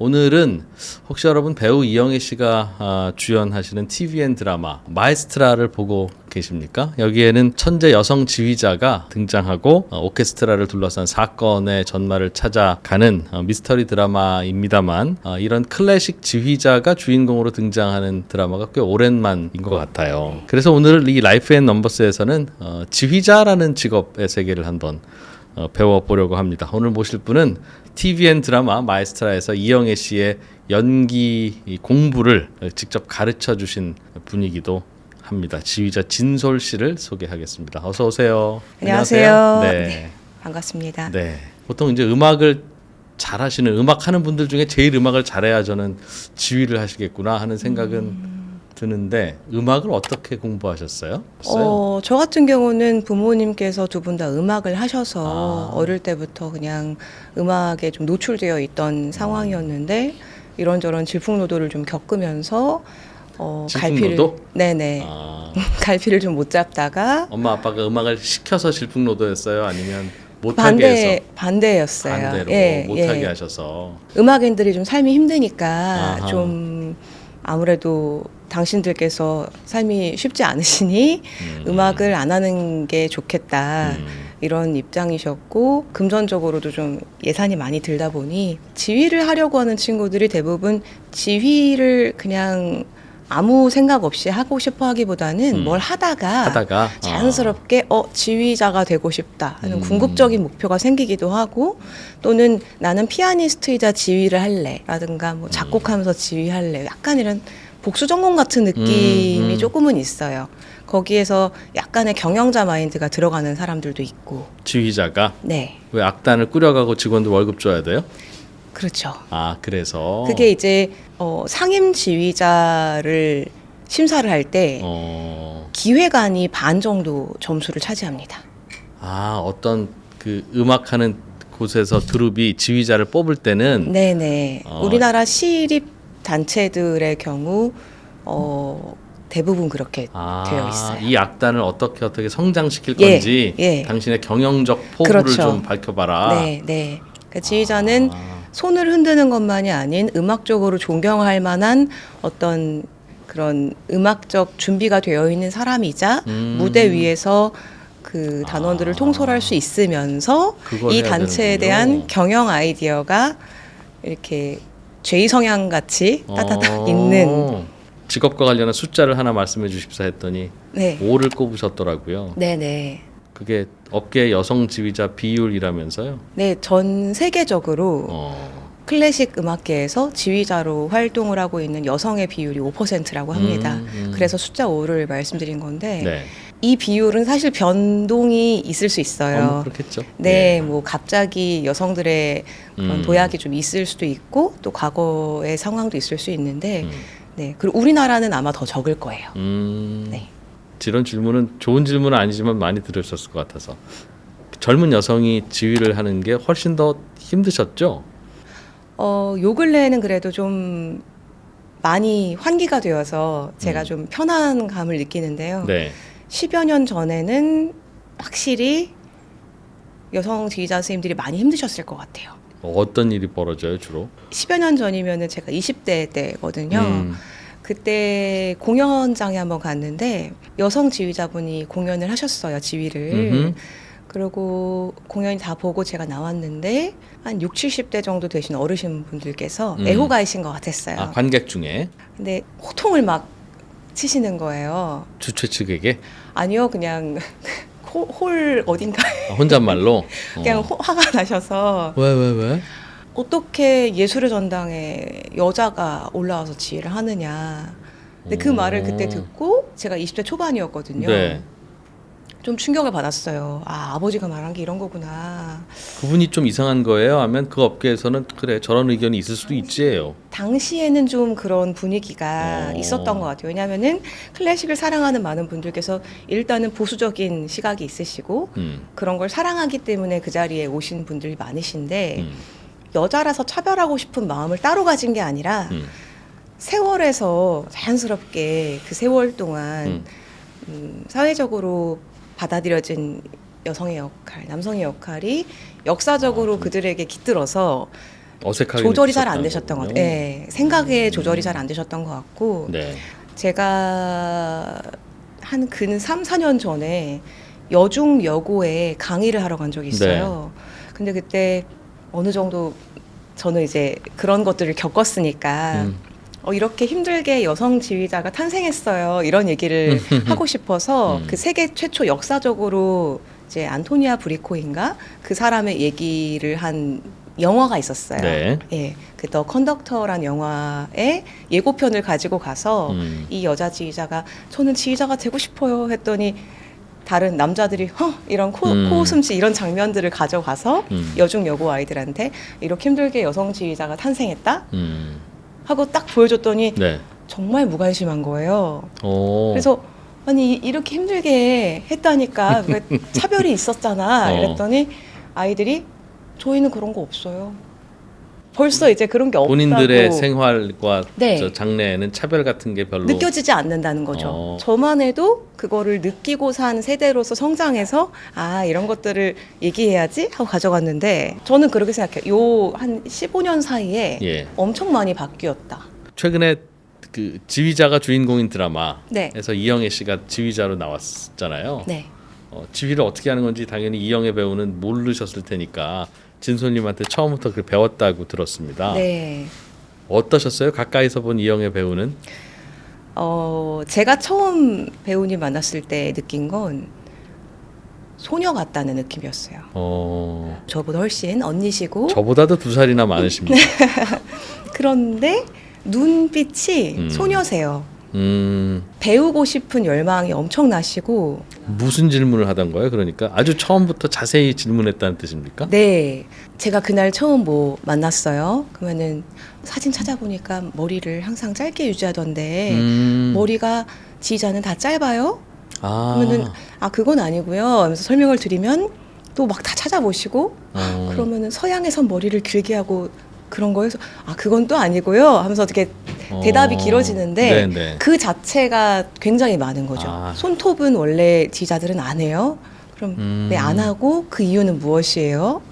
오늘은 혹시 여러분 배우 이영애 씨가 주연하시는 TVN 드라마 마에스트라를 보고 계십니까? 여기에는 천재 여성 지휘자가 등장하고 오케스트라를 둘러싼 사건의 전말을 찾아가는 미스터리 드라마입니다만 이런 클래식 지휘자가 주인공으로 등장하는 드라마가 꽤 오랜만인 것 같아요. 그래서 오늘 이 라이프 앤 넘버스에서는 지휘자라는 직업의 세계를 한번 배워보려고 합니다. 오늘 모실 분은 TVN 드라마 마에스트라에서 이영애 씨의 연기 공부를 직접 가르쳐 주신 분이기도 합니다. 지휘자 진솔 씨를 소개하겠습니다. 어서 오세요. 안녕하세요. 네. 네, 반갑습니다. 네. 보통 이제 음악을 잘하시는 음악하는 분들 중에 제일 음악을 잘해야 저는 지휘를 하시겠구나 하는 생각은 드는데 음악을 어떻게 공부하셨어요? 저 같은 경우는 부모님께서 두 분 다 음악을 하셔서 어릴 때부터 그냥 음악에 좀 노출되어 있던 상황이었는데 이런저런 질풍노도를 좀 겪으면서 갈피를 네네 갈피를 좀 못 잡다가 엄마 아빠가 음악을 시켜서 질풍노도였어요? 아니면 못하게 해서? 반대였어요. 반대로 못하게 하셔서 음악인들이 좀 삶이 힘드니까 아하. 좀 아무래도 당신들께서 삶이 쉽지 않으시니 음악을 안 하는 게 좋겠다 이런 입장이셨고 금전적으로도 좀 예산이 많이 들다 보니 지휘를 하려고 하는 친구들이 대부분 지휘를 그냥 아무 생각 없이 하고 싶어 하기보다는 뭘 하다가 자연스럽게 지휘자가 되고 싶다 하는 궁극적인 목표가 생기기도 하고 또는 나는 피아니스트이자 지휘를 할래 라든가 뭐 작곡하면서 지휘할래 약간 이런 복수 전공 같은 느낌이 조금은 있어요. 거기에서 약간의 경영자 마인드가 들어가는 사람들도 있고. 지휘자가? 네. 왜 악단을 꾸려가고 직원들 월급 줘야 돼요? 그렇죠. 그래서 그게 이제 상임 지휘자를 심사를 할 때 기획안이 반 정도 점수를 차지합니다. 어떤 그 음악하는 곳에서 그룹이 지휘자를 뽑을 때는 네네. 우리나라 시립 단체들의 경우 대부분 그렇게 되어 있어요. 이 악단을 어떻게 성장시킬 건지 당신의 경영적 포부를 그렇죠. 좀 밝혀봐라. 네. 그러니까 지휘자는 손을 흔드는 것만이 아닌 음악적으로 존경할 만한 어떤 그런 음악적 준비가 되어 있는 사람이자 무대 위에서 그 단원들을 통솔할 수 있으면서 이 단체에 대한 경영 아이디어가 이렇게 제2 성향 같이 따다닥 있는 직업과 관련한 숫자를 하나 말씀해 주십사 했더니 5를 꼽으셨더라고요. 네네. 그게 업계 여성 지휘자 비율이라면서요? 네, 전 세계적으로 클래식 음악계에서 지휘자로 활동을 하고 있는 여성의 비율이 5%라고 합니다. 그래서 숫자 5를 말씀드린 건데 이 비율은 사실 변동이 있을 수 있어요. 그렇겠죠. 네, 뭐 갑자기 여성들의 그런 도약이 좀 있을 수도 있고 또 과거의 상황도 있을 수 있는데 그리고 우리나라는 아마 더 적을 거예요. 네. 이런 질문은 좋은 질문은 아니지만 많이 들으셨을 것 같아서 젊은 여성이 지휘를 하는 게 훨씬 더 힘드셨죠? 요 근래에는 그래도 좀 많이 환기가 되어서 제가 좀 편한 감을 느끼는데요. 10여 년 전에는 확실히 여성 지휘자 선생님들이 많이 힘드셨을 것 같아요. 어떤 일이 벌어져요 주로? 10여 년 전이면은 제가 20대 때거든요. 그때 공연장에 한번 갔는데 여성 지휘자분이 공연을 하셨어요. 지휘를. 그리고 공연이 다 보고 제가 나왔는데 한 60, 70대 정도 되신 어르신 분들께서 애호가이신 것 같았어요. 관객 중에? 근데 호통을 막 치시는 거예요. 주최 측에게? 아니요. 그냥 홀 어딘가에 혼잣말로? 그냥 화가 나셔서 왜? 어떻게 예술의 전당에 여자가 올라와서 지휘를 하느냐. 근데 그 말을 그때 듣고 제가 20대 초반이었거든요. 좀 충격을 받았어요. 아버지가 말한 게 이런 거구나. 그분이 좀 이상한 거예요? 하면 그 업계에서는 그래 저런 의견이 있을 수도 있지예요. 당시에는 좀 그런 분위기가 있었던 것 같아요. 왜냐하면은 클래식을 사랑하는 많은 분들께서 일단은 보수적인 시각이 있으시고 그런 걸 사랑하기 때문에 그 자리에 오신 분들이 많으신데 여자라서 차별하고 싶은 마음을 따로 가진 게 아니라 세월에서 자연스럽게 그 세월 동안 사회적으로 받아들여진 여성의 역할, 남성의 역할이 역사적으로 그들에게 깃들어서 어색하게 조절이 잘 안 느끼셨다는 되셨던 것 거군요. 같아요. 네, 생각의 조절이 잘 안 되셨던 것 같고 네. 제가 한 근 3, 4년 전에 여중 여고에 강의를 하러 간 적이 있어요. 근데 그때 어느 정도 저는 이제 그런 것들을 겪었으니까 이렇게 힘들게 여성 지휘자가 탄생했어요. 이런 얘기를 하고 싶어서 그 세계 최초 역사적으로 이제 안토니아 브리코인가 그 사람의 얘기를 한 영화가 있었어요. 네. 예, 그 더 컨덕터란 영화의 예고편을 가지고 가서 이 여자 지휘자가 저는 지휘자가 되고 싶어요 했더니 다른 남자들이 이런 코웃음치 이런 장면들을 가져가서 여중 여고 아이들한테 이렇게 힘들게 여성 지휘자가 탄생했다 하고 딱 보여줬더니 네. 정말 무관심한 거예요. 오. 그래서 아니 이렇게 힘들게 했다니까 왜 차별이 있었잖아 이랬더니 아이들이 저희는 그런 거 없어요. 벌써 이제 그런 게 없다고 본인들의 생활과 네. 저 장래에는 차별 같은 게 별로 느껴지지 않는다는 거죠. 저만 해도 그거를 느끼고 산 세대로서 성장해서 이런 것들을 얘기해야지 하고 가져갔는데 저는 그렇게 생각해요. 요 한 15년 사이에 예. 엄청 많이 바뀌었다. 최근에 그 지휘자가 주인공인 드라마에서 네. 이영애 씨가 지휘자로 나왔잖아요. 네. 지휘를 어떻게 하는 건지 당연히 이영애 배우는 모르셨을 테니까 진솔님한테 처음부터 그걸 배웠다고 들었습니다. 네. 어떠셨어요? 가까이서 본 이영애 배우는? 제가 처음 배우님 만났을 때 느낀 건 소녀 같다는 느낌이었어요. 저보다 훨씬 언니시고 저보다도 2살이나 많으십니다. 그런데 눈빛이 소녀세요. 배우고 싶은 열망이 엄청나시고 무슨 질문을 하던 거예요? 그러니까 아주 처음부터 자세히 질문했다는 뜻입니까? 네, 제가 그날 처음 만났어요. 그러면은 사진 찾아보니까 머리를 항상 짧게 유지하던데 머리가 지휘자는 다 짧아요? 그러면은 그건 아니고요. 하면서 설명을 드리면 또 막 다 찾아보시고 그러면은 서양에선 머리를 길게 하고 그런 거에서 그건 또 아니고요. 하면서 어떻게 대답이 길어지는데 네네. 그 자체가 굉장히 많은 거죠. 손톱은 원래 지휘자들은 안 해요. 그럼 왜 안 하고 그 이유는 무엇이에요?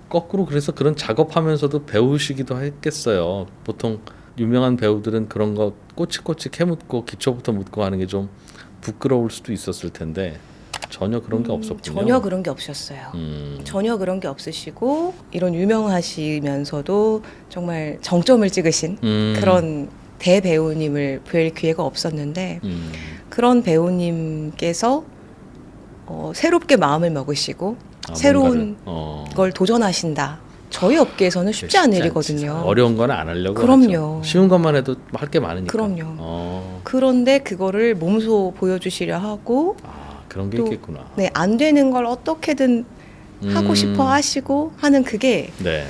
거꾸로 그래서 그런 작업하면서도 배우시기도 했겠어요. 보통 유명한 배우들은 그런 거 꼬치꼬치 캐묻고 기초부터 묻고 하는 게 좀 부끄러울 수도 있었을 텐데 전혀 그런 게 없었군요. 전혀 그런 게 없으셨어요. 전혀 그런 게 없으시고 이런 유명하시면서도 정말 정점을 찍으신 그런 대배우님을 뵐 기회가 없었는데 그런 배우님께서 새롭게 마음을 먹으시고 새로운 걸 도전하신다. 저희 업계에서는 쉽지 않은 일이거든요. 어려운 건 안 하려고 그럼요. 하죠. 쉬운 것만 해도 할 게 많으니까. 그럼요. 그런데 그거를 몸소 보여주시려 하고 그런 게 또, 있겠구나. 네, 안 되는 걸 어떻게든 하고 싶어 하시고 하는 그게 네.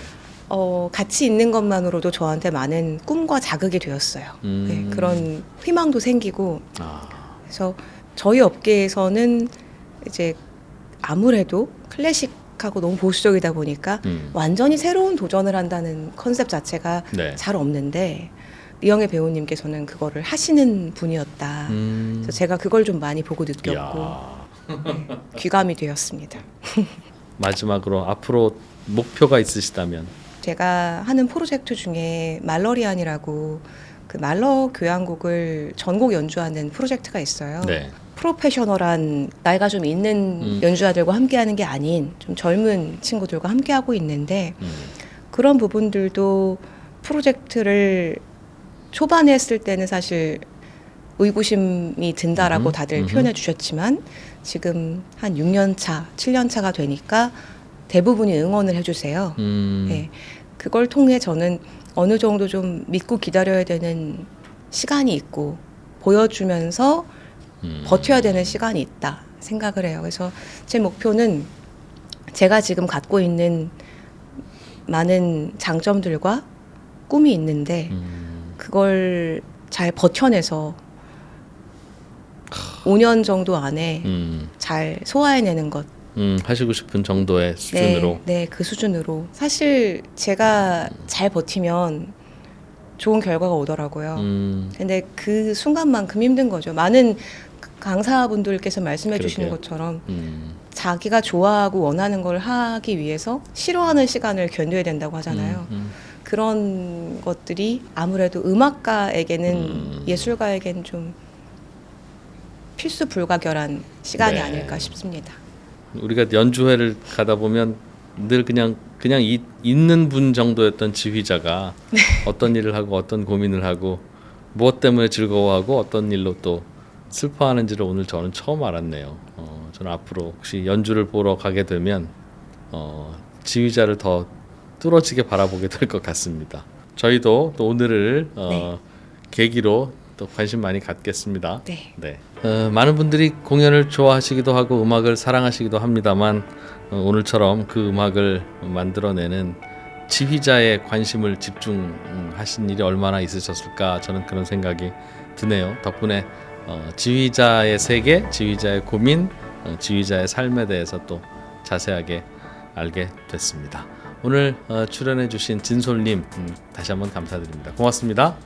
같이 있는 것만으로도 저한테 많은 꿈과 자극이 되었어요. 네, 그런 희망도 생기고 그래서 저희 업계에서는 이제 아무래도 클래식하고 너무 보수적이다 보니까 완전히 새로운 도전을 한다는 컨셉 자체가 네. 잘 없는데 이영애 배우님께서는 그거를 하시는 분이었다. 그래서 제가 그걸 좀 많이 보고 느꼈고 귀감이 되었습니다. 마지막으로 앞으로 목표가 있으시다면? 제가 하는 프로젝트 중에 말러리안이라고 그 말러 교향곡을 전곡 연주하는 프로젝트가 있어요. 네. 프로페셔널한 나이가 좀 있는 연주자들과 함께하는 게 아닌 좀 젊은 친구들과 함께하고 있는데 그런 부분들도 프로젝트를 초반에 했을 때는 사실 의구심이 든다라고 다들 표현해 주셨지만 지금 한 6년 차, 7년 차가 되니까 대부분이 응원을 해주세요. 네. 그걸 통해 저는 어느 정도 좀 믿고 기다려야 되는 시간이 있고 보여주면서 버텨야 되는 시간이 있다 생각을 해요. 그래서 제 목표는 제가 지금 갖고 있는 많은 장점들과 꿈이 있는데 그걸 잘 버텨내서 5년 정도 안에 잘 소화해내는 것. 하시고 싶은 정도의 수준으로. 네, 그 수준으로. 사실 제가 잘 버티면 좋은 결과가 오더라고요. 근데 그 순간만큼 힘든 거죠. 많은 강사분들께서 말씀해 주시는 것처럼 자기가 좋아하고 원하는 걸 하기 위해서 싫어하는 시간을 견뎌야 된다고 하잖아요. 그런 것들이 아무래도 음악가에게는 예술가에게는 좀 필수 불가결한 시간이 네. 아닐까 싶습니다. 우리가 연주회를 가다 보면 늘 그냥 있는 분 정도였던 지휘자가 어떤 일을 하고 어떤 고민을 하고 무엇 때문에 즐거워하고 어떤 일로 또 슬퍼하는지를 오늘 저는 처음 알았네요. 저는 앞으로 혹시 연주를 보러 가게 되면 지휘자를 더 뚫어지게 바라보게 될 것 같습니다. 저희도 또 오늘을 네. 계기로 또 관심 많이 갖겠습니다. 네. 많은 분들이 공연을 좋아하시기도 하고 음악을 사랑하시기도 합니다만 오늘처럼 그 음악을 만들어내는 지휘자의 관심을 집중하신 일이 얼마나 있으셨을까 저는 그런 생각이 드네요. 덕분에 지휘자의 세계, 지휘자의 고민, 지휘자의 삶에 대해서 또 자세하게 알게 됐습니다. 오늘 출연해 주신 진솔님 다시 한번 감사드립니다. 고맙습니다.